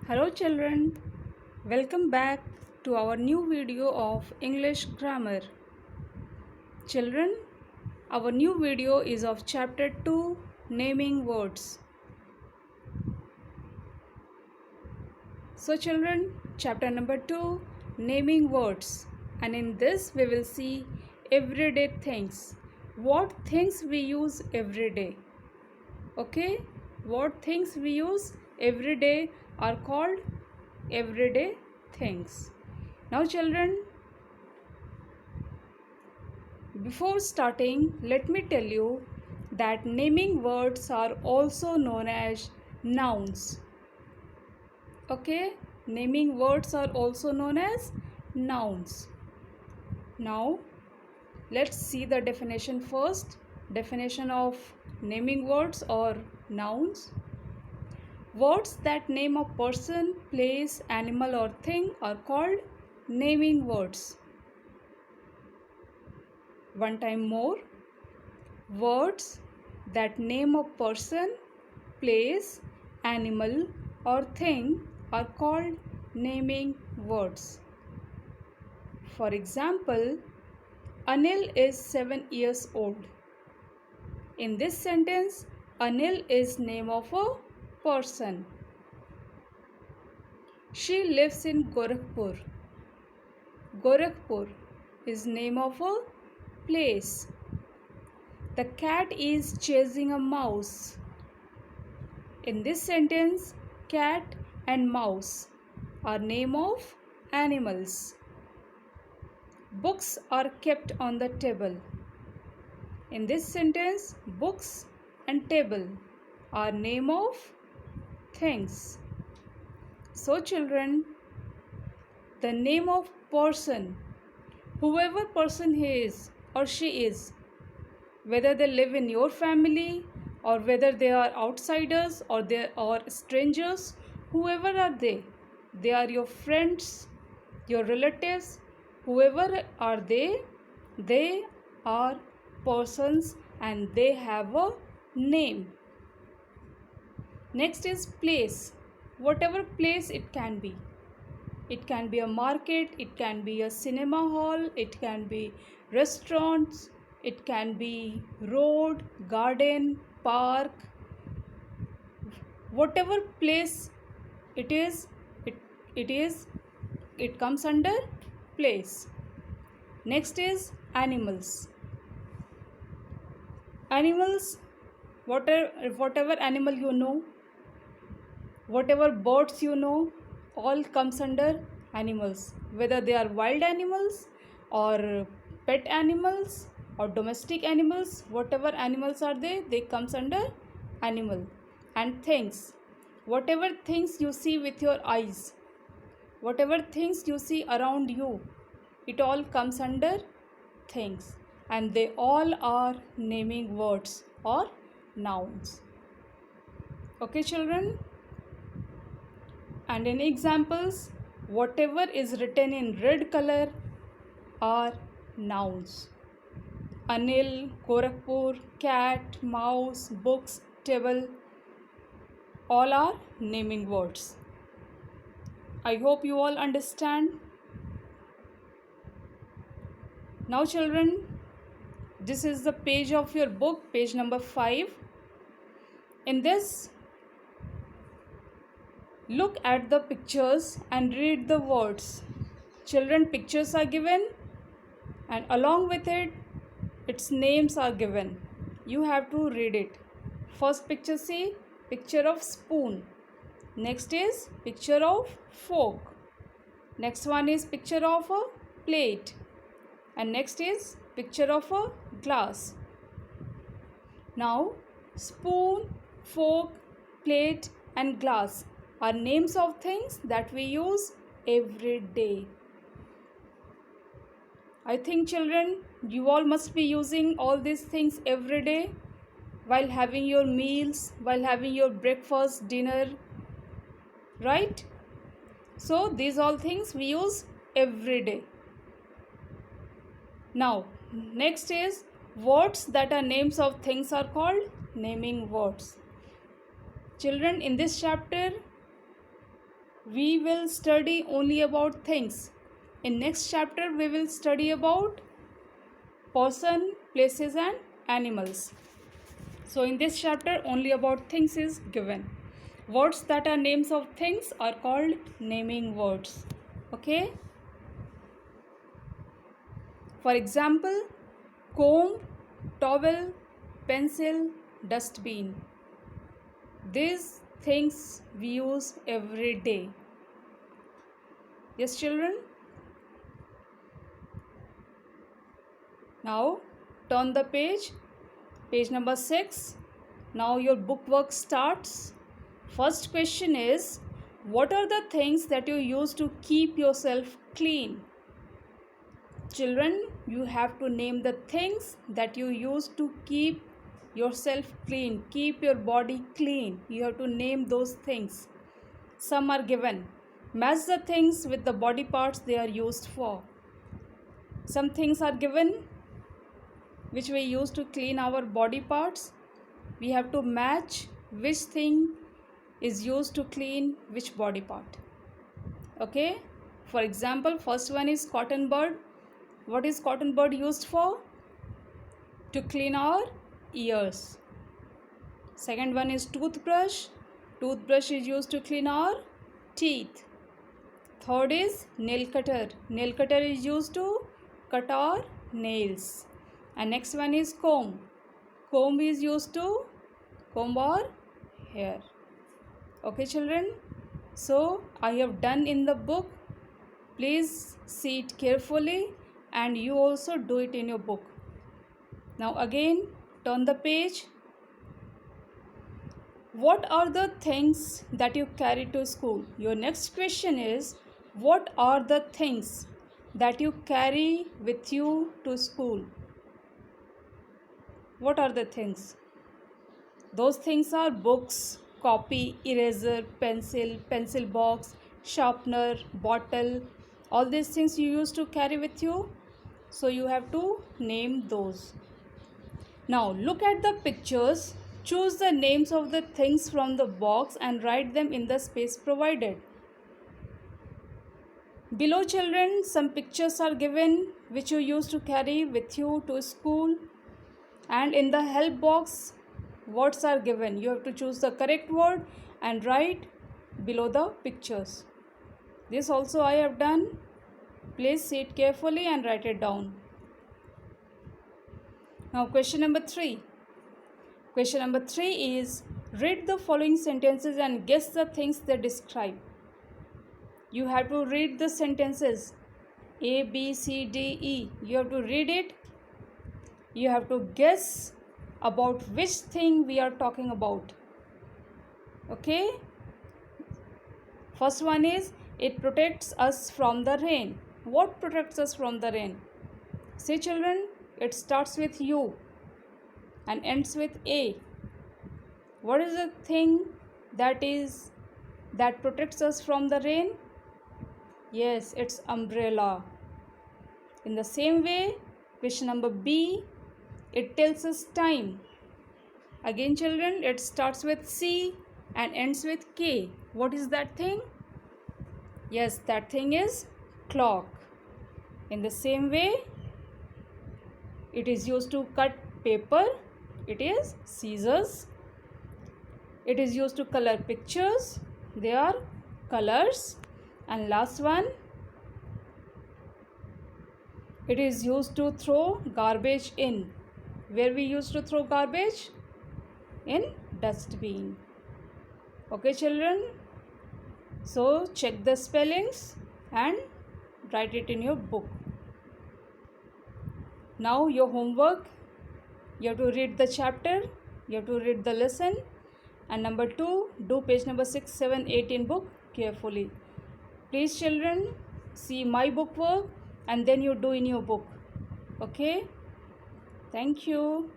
Hello children, welcome back to our new video of English grammar. Children, our new video is of chapter 2, naming words. So children, chapter number 2, naming words, and in this we will see everyday things. What things we use every day. Okay, what things we use every day are called everyday things. Now children, before starting, let me tell you that naming words are also known as nouns. Okay, naming words are also known as nouns. Now let's see the definition first. Definition of naming words or nouns. Words that name a person, place, animal or thing are called naming words. One time more. Words that name a person, place, animal or thing are called naming words. For example, Anil is 7 years old. In this sentence, Anil is name of a person. She lives in Gorakhpur. Gorakhpur is name of a place. The cat is chasing a mouse. In this sentence, cat and mouse are name of animals. Books are kept on the table. In this sentence, books and table are name of things. So children, the name of person, whoever person he is or she is, whether they live in your family or whether they are outsiders or they are strangers, whoever are they are your friends, your relatives, whoever are they are persons and they have a name. Next is place. Whatever place it can be. It can be a market, it can be a cinema hall, it can be restaurants, it can be road, garden, park. Whatever place it is, it comes under place. Next is animals. Animals, whatever animal you know, whatever birds you know, all comes under animals, whether they are wild animals or pet animals or domestic animals, whatever animals are they comes under animal. And things, whatever things you see with your eyes, whatever things you see around you, it all comes under things, and they all are naming words or nouns. Okay children, and in examples, whatever is written in red color are nouns. Anil, Gorakhpur, cat, mouse, books, table, all are naming words. I hope you all understand. Now children, this is the page of your book, page number 5. In this, look at the pictures and read the words. Children, pictures are given and along with it, its names are given. You have to read it. First picture, see, picture of spoon. Next is picture of fork. Next one is picture of a plate. And next is picture of a glass. Now, spoon, fork, plate and glass are names of things that we use every day. I think children, you all must be using all these things every day while having your meals, while having your breakfast, dinner, right? So these all things we use every day. Now, next is words that are names of things are called naming words. Children, in this chapter, we will study only about things. In next chapter, we will study about person, places and animals. So in this chapter, only about things is given. Words that are names of things are called naming words. Okay? For example, comb, towel, pencil, dustbin. These things we use every day. Yes, children? Now, turn the page. Page number 6. Now your book work starts. First question is, what are the things that you use to keep yourself clean? Children, you have to name the things that you use to keep yourself clean, keep your body clean. You have to name those things. Some are given. Match the things with the body parts they are used for. Some things are given which we use to clean our body parts. We have to match which thing is used to clean which body part. Okay? For example, first one is cotton bud. What is cotton bud used for? To clean our ears. Second one is toothbrush. Toothbrush is used to clean our teeth. Third is nail cutter. Nail cutter is used to cut our nails. And next one is comb. Comb is used to comb our hair. Okay, children? So I have done in the book. Please see it carefully and you also do it in your book. Now again, turn the page. What are the things that you carry to school? Your next question is, what are the things that you carry with you to school? What are the things? Those things are books, copy, eraser, pencil, pencil box, sharpener, bottle. All these things you used to carry with you. So you have to name those. Now look at the pictures. Choose the names of the things from the box and write them in the space provided. Below, children, some pictures are given which you used to carry with you to school. And in the help box, words are given. You have to choose the correct word and write below the pictures. This also I have done. Please see it carefully and write it down. Now question number 3. Question number 3 is, read the following sentences and guess the things they describe. You have to read the sentences A, B, C, D, E. You have to read it. You have to guess about which thing we are talking about. Okay? First one is, it protects us from the rain. What protects us from the rain? See, children, it starts with U and ends with A. What is the thing that protects us from the rain? Yes, it's umbrella. In the same way, question number B, it tells us time. Again, children, it starts with C and ends with K. What is that thing? Yes, that thing is clock. In the same way, it is used to cut paper. It is scissors. It is used to color pictures. They are colors. And last one, it is used to throw garbage in. Where we used to throw garbage? In dustbin. Okay, children? So check the spellings and write it in your book. Now your homework, you have to read the chapter, you have to read the lesson, and number 2, do page number 6, 7, 8 in book carefully. Please, children, see my book work and then you do in your book. Okay? Thank you.